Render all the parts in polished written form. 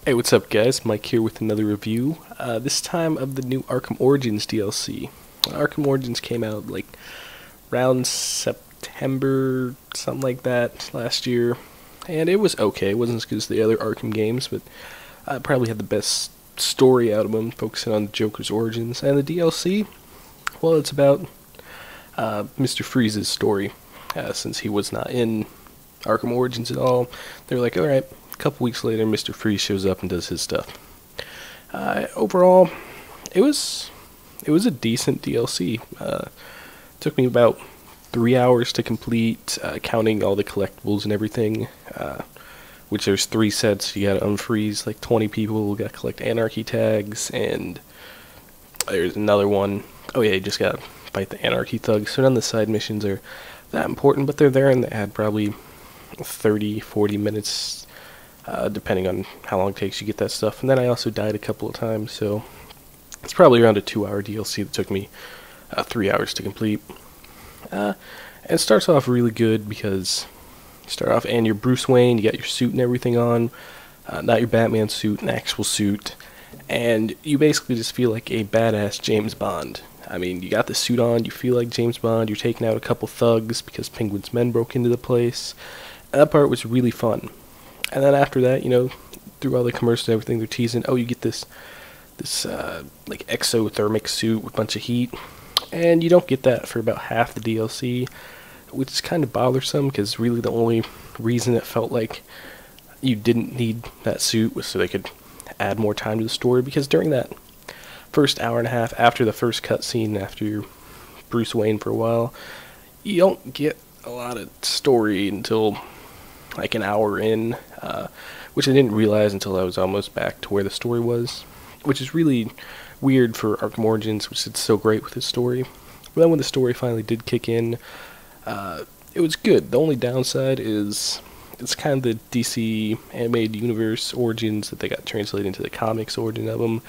Hey, what's up, guys? Mike here with another review. This time of the new Arkham Origins DLC. Arkham Origins came out like around September, something like that, last year, and it was okay. It wasn't as good as the other Arkham games, but I probably had the best story out of them, focusing on the Joker's origins. And the DLC, well, it's about Mr. Freeze's story, since he was not in Arkham Origins at all. They're like, alright. A couple weeks later, Mr. Freeze shows up and does his stuff. Overall, it was a decent DLC. Took me about 3 hours to complete, counting all the collectibles and everything. Which there's 3 sets. You got to unfreeze like 20 people. You got to collect Anarchy tags, and there's another one. Oh yeah, you just got to fight the Anarchy thugs. So none of the side missions are that important, but they're there, and they add probably 30-40 minutes. Depending on how long it takes you to get that stuff. And then I also died a couple of times, so it's probably around a 2-hour DLC that took me 3 hours to complete. And it starts off really good because you start off and you're Bruce Wayne, you got your suit and everything on, not your Batman suit, an actual suit, and you basically just feel like a badass James Bond. I mean, you got the suit on, you feel like James Bond, you're taking out a couple thugs because Penguin's men broke into the place, and that part was really fun. And then after that, through all the commercials and everything, they're teasing, oh, you get this like exothermic suit with a bunch of heat, and you don't get that for about half the DLC, which is kind of bothersome, because really the only reason it felt like you didn't need that suit was so they could add more time to the story, because during that first hour and a half, after the first cutscene, after you're Bruce Wayne for a while, you don't get a lot of story until like an hour in, which I didn't realize until I was almost back to where the story was, which is really weird for Arkham Origins, which is so great with its story. But then when the story finally did kick in, it was good. The only downside is it's kind of the DC animated universe origins that they got translated into the comics origin of them.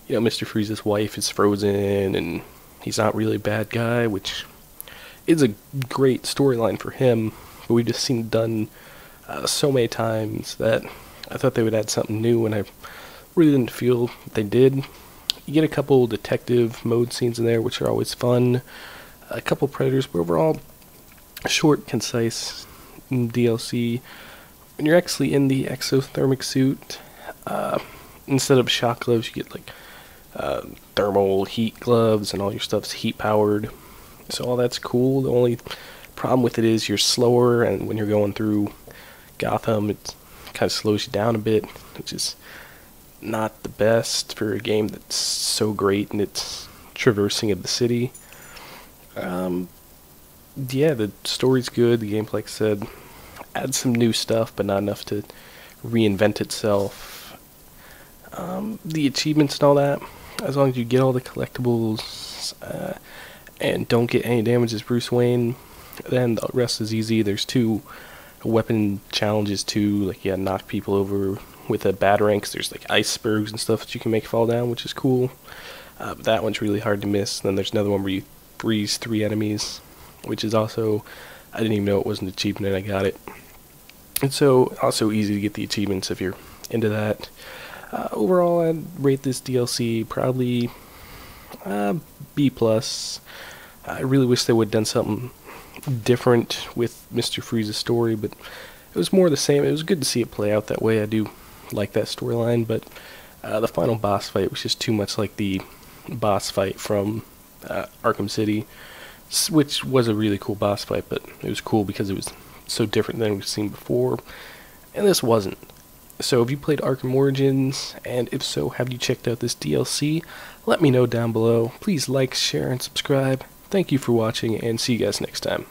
Mr. Freeze's wife is frozen, and he's not really a bad guy, which is a great storyline for him, but we've just seen it done so many times that I thought they would add something new, and I really didn't feel they did. You get a couple detective mode scenes in there, which are always fun. A couple Predators, but overall, short, concise DLC. When you're actually in the exothermic suit, instead of shock gloves, you get like thermal heat gloves, and all your stuff's heat powered. So all that's cool. The only problem with it is you're slower, and when you're going through Gotham, it kind of slows you down a bit, which is not the best for a game that's so great in its traversing of the city. Yeah, the story's good, the gameplay, like I said, adds some new stuff, but not enough to reinvent itself. The achievements and all that, as long as you get all the collectibles, and don't get any damage as Bruce Wayne, then the rest is easy. There's 2 weapon challenges too, like you gotta knock people over with a batarang, 'cause there's like icebergs and stuff that you can make fall down, which is cool. But that one's really hard to miss. And then there's another one where you freeze 3 enemies, which is also, I didn't even know it was an achievement, and I got it. And so, also easy to get the achievements if you're into that. Overall, I'd rate this DLC probably B+. I really wish they would have done something different with Mr. Freeze's story, but it was more the same. It was good to see it play out that way. I do like that storyline, but the final boss fight was just too much like the boss fight from Arkham City, which was a really cool boss fight, but it was cool because it was so different than we've seen before, and this wasn't. So have you played Arkham Origins, and if so, have you checked out this DLC? Let me know down below. Please like, share, and subscribe. Thank you for watching, and see you guys next time.